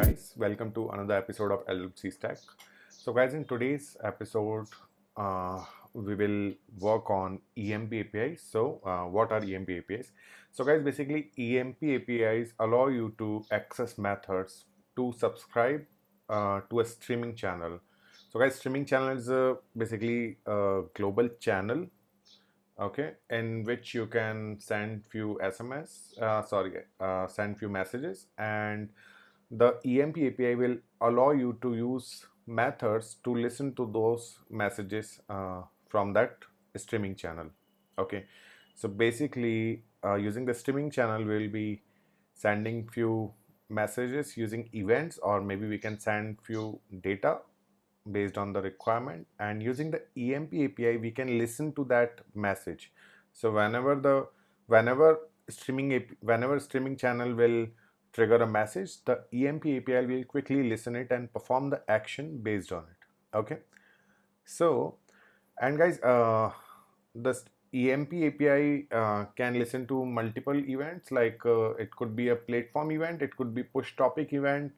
guys, welcome to another episode of LWC Stack. So guys, in today's episode, we will work on EMP APIs. So what are EMP APIs? So guys, basically EMP APIs allow you to access methods to subscribe to a streaming channel. So guys, streaming channel is basically a global channel, okay, in which you can send few send few messages, and the EMP API will allow you to use methods to listen to those messages from that streaming channel. Okay, so basically, using the streaming channel, we'll be sending few messages using events, or maybe we can send few data based on the requirement, and using the EMP API we can listen to that message. So whenever streaming channel will trigger a message, the EMP API will quickly listen it and perform the action based on it. Okay, so, and guys, the EMP API can listen to multiple events, like it could be a platform event, it could be push topic event,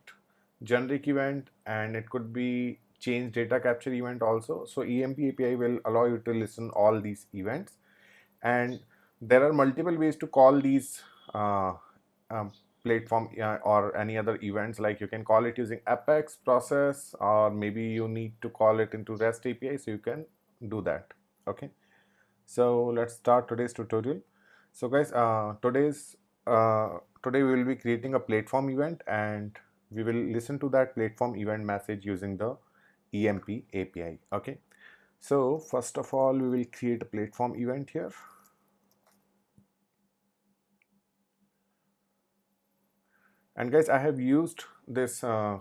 generic event, and it could be change data capture event also. So EMP API will allow you to listen all these events, and there are multiple ways to call these platform or any other events. Like you can call it using Apex process, or maybe you need to call it into REST API, so you can do that. Okay, so let's start today's tutorial. So guys, today we will be creating a platform event, and we will listen to that platform event message using the EMP API. Okay, so first of all, we will create a platform event here. And guys, I have used this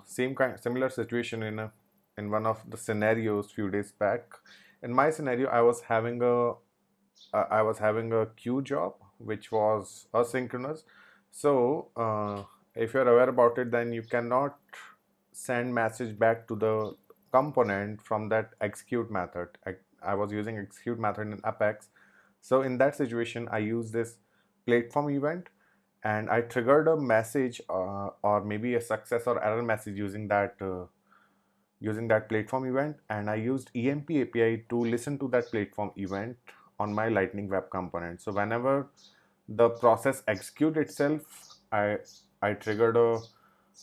similar situation in one of the scenarios few days back. In my scenario, I was having a queue job which was asynchronous. So if you're aware about it, then you cannot send message back to the component from that execute method. I was using execute method in Apex. So in that situation, I use this platform event, and I triggered a message or maybe a success or error message using that platform event, and I used EMP API to listen to that platform event on my Lightning Web Component. So whenever the process execute itself, I triggered a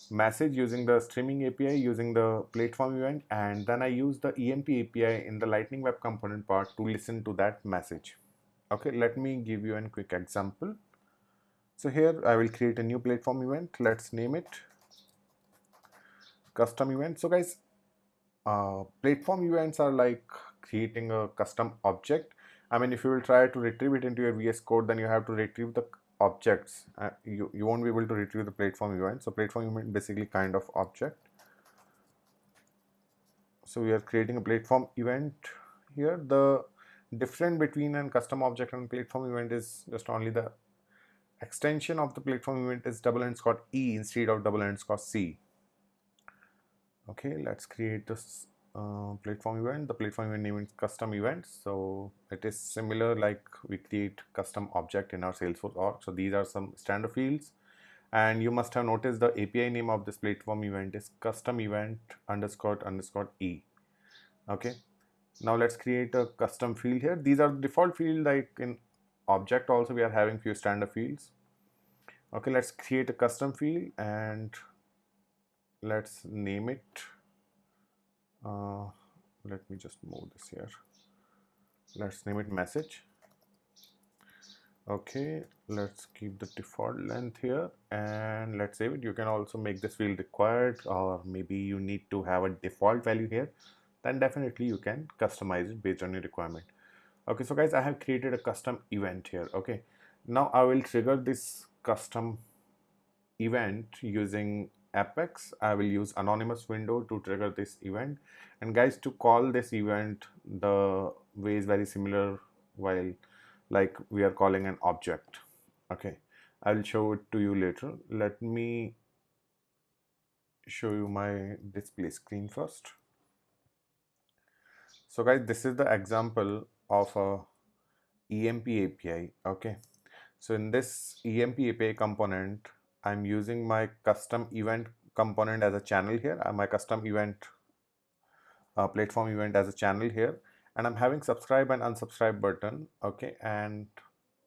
message using the streaming API using the platform event, and then I use the EMP API in the Lightning Web Component part to listen to that message. Okay, let me give you a quick example. So here I will create a new platform event. Let's name it custom event. So guys, platform events are like creating a custom object. I mean, if you will try to retrieve it into your VS Code, then you have to retrieve the objects. You won't be able to retrieve the platform event. So platform event basically kind of object. So we are creating a platform event here. The difference between a custom object and platform event is just only the extension of the platform event is _E instead of _C. Okay, let's create this platform event. The platform event name is custom event. So it is similar like we create custom object in our Salesforce org. So these are some standard fields, and you must have noticed the API name of this platform event is custom event __E. Okay, now let's create a custom field here. These are the default field, like in object also we are having few standard fields. Okay, let's create a custom field and let's name it. Let me just move this here. Let's name it message. Okay, let's keep the default length here and let's save it. You can also make this field required, or maybe you need to have a default value here. Then definitely you can customize it based on your requirement. Okay, so guys, I have created a custom event here. Okay, now I will trigger this custom event using Apex. I will use anonymous window to trigger this event. And guys, to call this event, the way is very similar, while like we are calling an object. Okay, I will show it to you later. Let me show you my display screen first. So guys, this is the example of a EMP API. Okay, so in this EMP API component, I'm using my custom event component as a channel here, my custom event platform event as a channel here, and I'm having subscribe and unsubscribe button. Okay, and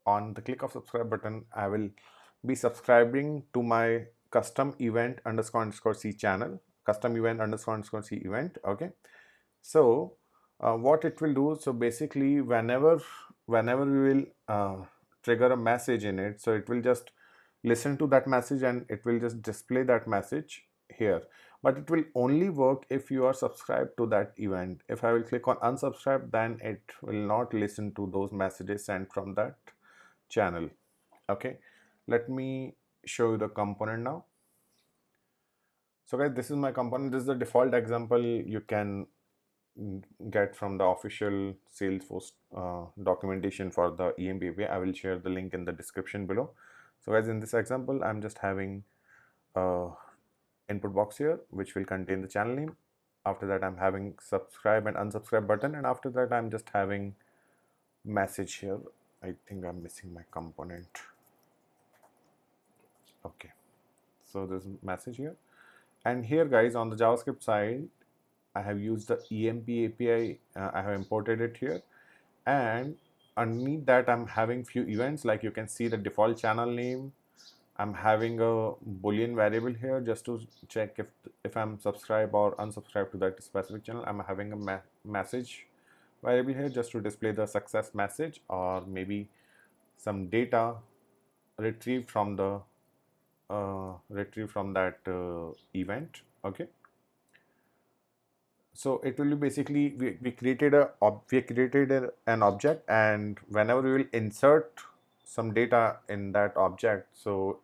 on the click of subscribe button, I will be subscribing to my custom event underscore C channel, custom event underscore C event. Okay, so what it will do, so basically whenever we will trigger a message in it, so it will just listen to that message and it will just display that message here, but it will only work if you are subscribed to that event. If I will click on unsubscribe, then it will not listen to those messages sent from that channel. Okay, let me show you the component now. So guys, this is my component. This is the default example you can get from the official Salesforce documentation for the empAPI. I will share the link in the description below. So guys, in this example, I'm just having a input box here which will contain the channel name. After that, I'm having subscribe and unsubscribe button, and after that I'm just having message here. I think I'm missing my component. Okay, so there's message here, and here guys, on the JavaScript side, I have used the empAPI. I have imported it here, and underneath that I'm having few events. Like you can see the default channel name. I'm having a boolean variable here just to check if I'm subscribed or unsubscribed to that specific channel. I'm having a message variable here just to display the success message, or maybe some data retrieved from the that event. Okay, so it will be basically we created an object, and whenever we will insert some data in that object, so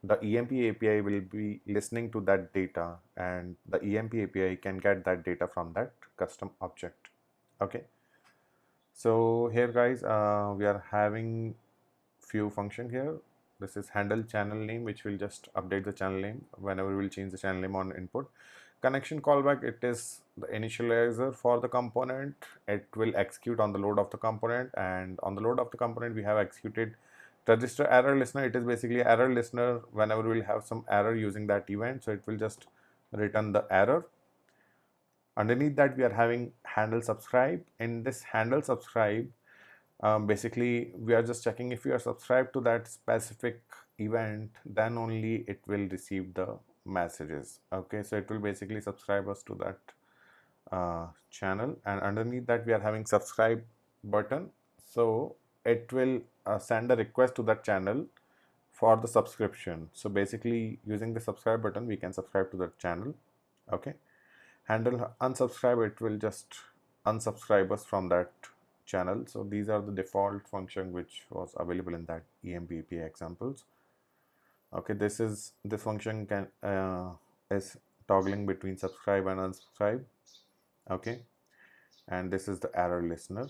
the empAPI will be listening to that data, and the empAPI can get that data from that custom object. Okay, so here guys, we are having few function here. This is handle channel name, which will just update the channel name whenever we will change the channel name on input. Connection callback, it is the initializer for the component. It will execute on the load of the component, and on the load of the component we have executed register error listener. It is basically error listener whenever we will have some error using that event, so it will just return the error. Underneath that, we are having handle subscribe. In this handle subscribe, basically we are just checking if you are subscribed to that specific event, then only it will receive the messages. Okay, so it will basically subscribe us to that channel, and underneath that we are having subscribe button, so it will send a request to that channel for the subscription. So basically using the subscribe button we can subscribe to that channel. Okay, handle unsubscribe, it will just unsubscribe us from that channel. So these are the default function which was available in that empAPI examples. Okay, this function can is toggling between subscribe and unsubscribe. Okay, and this is the error listener.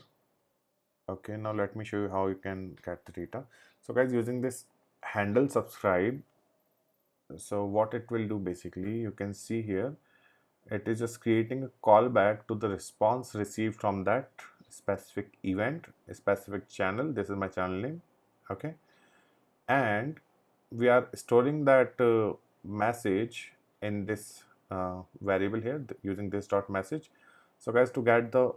Okay, now let me show you how you can get the data. So guys, using this handle subscribe, so what it will do, basically you can see here, it is just creating a callback to the response received from that specific event, a specific channel. This is my channel name. Okay, and we are storing that message in this variable here using this dot message. So guys, to get the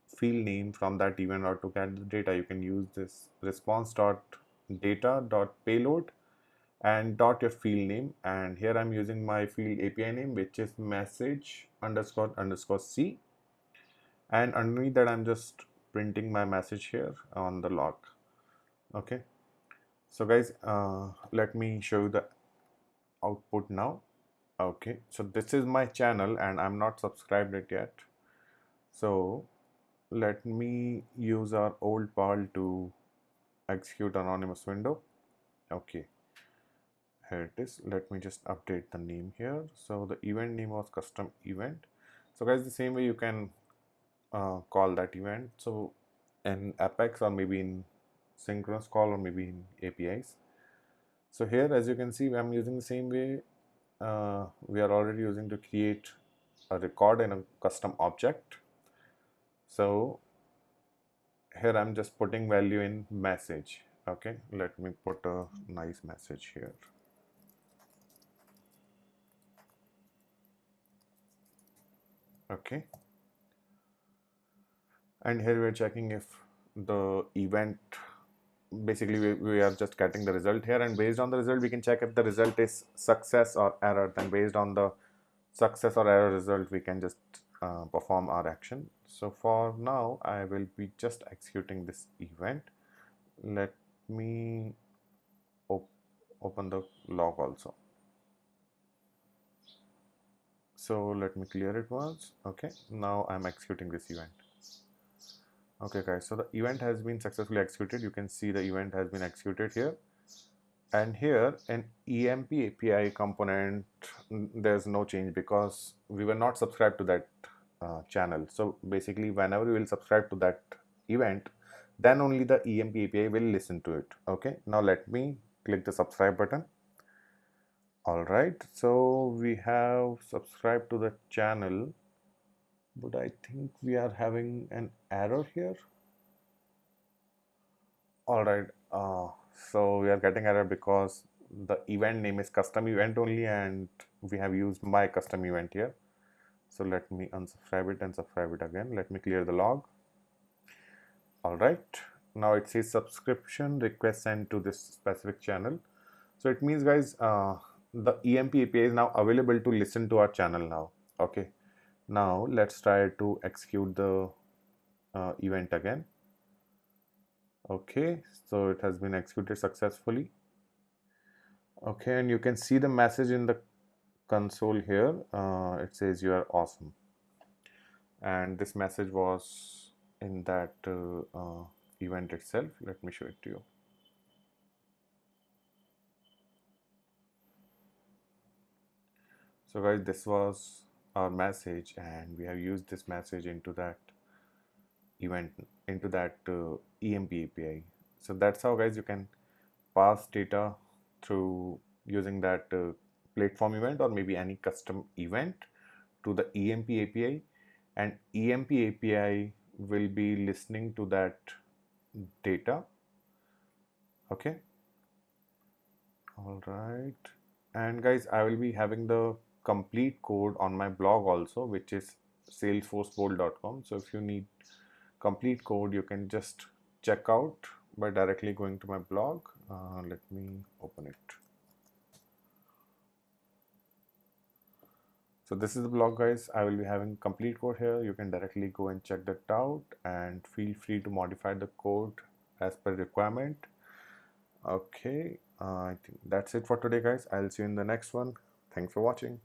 field name from that event, or to get the data, you can use this response dot data dot payload and dot your field name, and here I'm using my field API name, which is message underscore C, and underneath that I'm just printing my message here on the log. Okay, so guys, let me show you the output now. Okay, so this is my channel and I'm not subscribed it yet, so let me use our old Perl to execute anonymous window. Okay, here it is. Let me just update the name here. So the event name was custom event. So guys, the same way you can call that event, so in Apex, or maybe in synchronous call, or maybe in APIs. So here, as you can see, I'm using the same way we are already using to create a record in a custom object. So here I'm just putting value in message. Okay, let me put a nice message here. Okay, and here we're checking if the event, basically we are just getting the result here, and based on the result we can check if the result is success or error. Then based on the success or error result we can just perform our action. So for now I will be just executing this event. Let me open the log also. So let me clear it once. Okay, now I'm executing this event. Okay guys, so the event has been successfully executed. You can see the event has been executed here, and here an empAPI component, there's no change because we were not subscribed to that channel. So basically whenever we will subscribe to that event, then only the empAPI will listen to it. Okay, now let me click the subscribe button. All right, so we have subscribed to the channel, but I think we are having an error here. All right, so we are getting error because the event name is custom event only, and we have used my custom event here. So let me unsubscribe it and subscribe it again. Let me clear the log. All right, now it says subscription request sent to this specific channel. So it means guys, the empAPI is now available to listen to our channel now. Okay, now let's try to execute the event again. Okay, so it has been executed successfully. Okay, and you can see the message in the console here. It says you are awesome, and this message was in that event itself. Let me show it to you. So guys, this was our message, and we have used this message into that event, into that empAPI. So that's how guys you can pass data through using that platform event or maybe any custom event to the empAPI, and empAPI will be listening to that data. Okay, all right, and guys, I will be having the complete code on my blog also, which is salesforcebolt.com. So if you need complete code, you can just check out by directly going to my blog. Let me open it. So this is the blog guys. I will be having complete code here. You can directly go and check that out, and feel free to modify the code as per requirement. Okay, I think that's it for today guys. I'll see you in the next one. Thanks for watching.